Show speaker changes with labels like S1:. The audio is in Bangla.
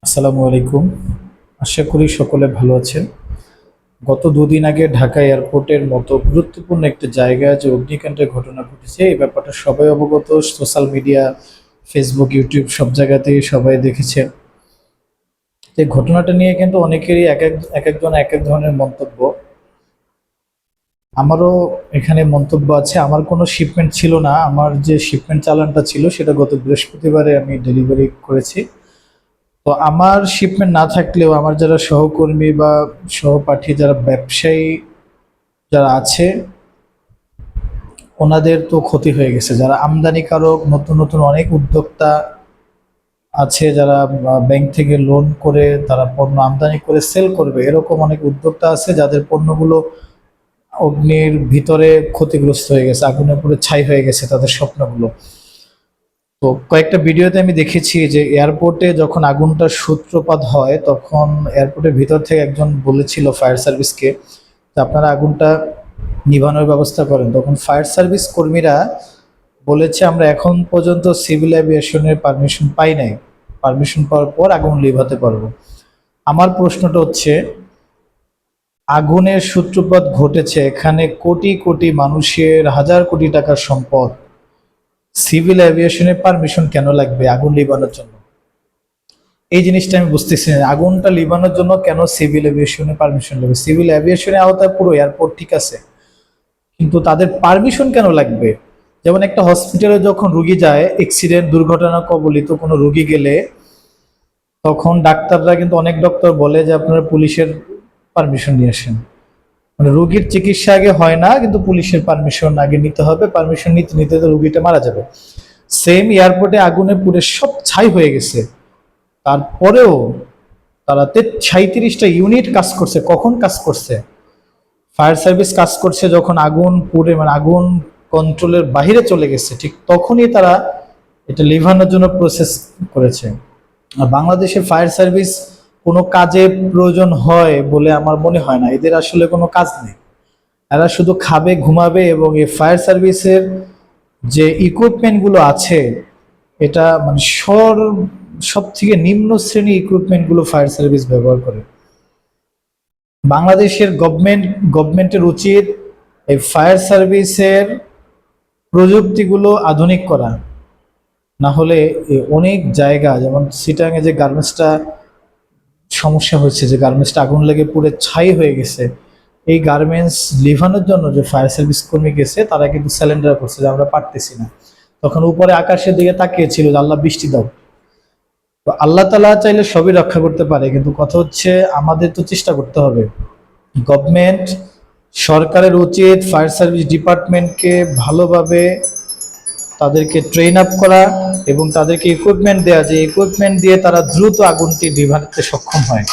S1: আসসালামু আলাইকুম। আশা করি সকলে ভালো আছেন। গত দুদিন আগে ঢাকা এয়ারপোর্টের মতো গুরুত্বপূর্ণ একটি জায়গায় যে অগ্নিকাণ্ডের ঘটনা ঘটেছে, এই ব্যাপারটা সবাই অবগত। সোশ্যাল মিডিয়া, ফেসবুক, ইউটিউব সব জায়গাতেই সবাই দেখেছে। এই ঘটনাটা নিয়ে কিন্তু অনেকেরই এক একজন এক এক ধরনের মন্তব্য। আমারও এখানে মন্তব্য আছে। আমার কোনো শিপমেন্ট ছিল না। আমার যে শিপমেন্ট চালানটা ছিল সেটা গত বৃহস্পতিবারে আমি ডেলিভারি করেছি। তো আমার শিপমেন্ট না থাকলেও আমার যারা সহকর্মী বা সহপাঠী, যারা ব্যবসায়ী যারা আছে, ওনাদের তো ক্ষতি হয়ে গেছে। যারা আমদানিকারক, নতুন নতুন অনেক উদ্যোক্তা আছে, যারা ব্যাংক থেকে লোন করে তারা পণ্য আমদানি করে সেল করবে, এরকম অনেক উদ্যোক্তা আছে যাদের পণ্যগুলো অগ্নির ভিতরে ক্ষতিগ্রস্ত হয়ে গেছে, আগুনে পুরো ছাই হয়ে গেছে তাদের স্বপ্নগুলো। তো কয়েকটা ভিডিওতে আমি দেখেছি যে এয়ারপোর্টে যখন আগুনটার সূত্রপাত হয়, তখন এয়ারপোর্টের ভিতর থেকে একজন বলেছিল ফায়ার সার্ভিসকে যে আপনারা আগুনটা নিভানোর ব্যবস্থা করেন। তখন ফায়ার সার্ভিস কর্মীরা বলেছে আমরা এখন পর্যন্ত সিভিল অ্যাভিয়েশনের পারমিশন পাই নাই, পারমিশন পাওয়ার পর আগুন নিভাতে পারবো। আমার প্রশ্নটা হচ্ছে, আগুনের সূত্রপাত ঘটেছে এখানে, কোটি কোটি মানুষের হাজার কোটি টাকার সম্পদ, সিভিল অ্যাভিয়েশনের পারমিশন কেন লাগবে আগুন লিবানোর জন্য? এই জিনিসটা আমি বুঝতেছি না। আগুনটা লিবানোর জন্য কেন সিভিল অ্যাভিয়েশনের পারমিশন লাগবে? সিভিল অ্যাভিয়েশনের আওতায় পুরো এয়ারপোর্ট ঠিক আছে, কিন্তু তাদের পারমিশন কেন লাগবে? যেমন একটা হসপিটালে যখন রুগী যায়, অ্যাক্সিডেন্ট, দুর্ঘটনা কবলিত কোনো রুগী গেলে, তখন ডাক্তাররা কিন্তু অনেক ডক্টর বলে যে আপনারা পুলিশের পারমিশন নিয়ে আসেন। মানে রুগীর চিকিৎসা আগে হয় না, কিন্তু পুলিশের পারমিশন আগে নিতে হবে। পারমিশন নিতে নিতে তো রুগীটা মারা যাবে। সেম এয়ারপোর্টে আগুনে পুড়ে সব ছাই হয়ে গেছে, তারপরেও তারা 37টা ইউনিট কাজ করছে। কখন কাজ করছে? ফায়ার সার্ভিস কাজ করছে যখন আগুন পুড়ে, মানে আগুন কন্ট্রোলের বাহিরে চলে গেছে, ঠিক তখনই তারা এটা লিভানোর জন্য প্রসেস করেছে। আর বাংলাদেশের ফায়ার সার্ভিস কোনো কাজে প্রয়োজন হয় বলে আমার মনে হয় না। এদের আসলে কোনো কাজ নেই, এরা শুধু খাবে, ঘুমাবে। এবং এই ফায়ার সার্ভিসের যে ইকুইপমেন্টগুলো আছে, এটা মানে সব থেকে নিম্ন শ্রেণীর ইকুইপমেন্টগুলো ফায়ার সার্ভিস ব্যবহার করে। বাংলাদেশের গভর্নমেন্টের উচিত এই ফায়ার সার্ভিসের প্রযুক্তিগুলো আধুনিক করা। না হলে অনেক জায়গা, যেমন সিটাঙে যে গার্মেন্টসটা সমস্যা হচ্ছে, যে গার্মেন্টসটা আগুন লেগে পুড়ে ছাই হয়ে গেছে, এই গার্মেন্টস লিভানোর জন্য যে ফায়ার সার্ভিস কর্মী গেছে, তারা কিন্তু স্যালেন্ডার করছে যে আমরা পারতেছি না। তখন উপরে আকাশের দিকে তাকিয়েছিল যে আল্লাহ বৃষ্টি দাও। তো আল্লাহ তাআলা চাইলে সবই রক্ষা করতে পারে, কিন্তু কথা হচ্ছে আমাদের তো চেষ্টা করতে হবে। গভর্নমেন্ট, সরকারের উচিত ফায়ার সার্ভিস ডিপার্টমেন্টকে ভালোভাবে তাদেরকে ট্রেন আপ করা এবং তাদেরকে ইকুইপমেন্ট দেওয়া, যে ইকুইপমেন্ট দিয়ে তারা দ্রুত আগুনটি নিভাতে সক্ষম হয়।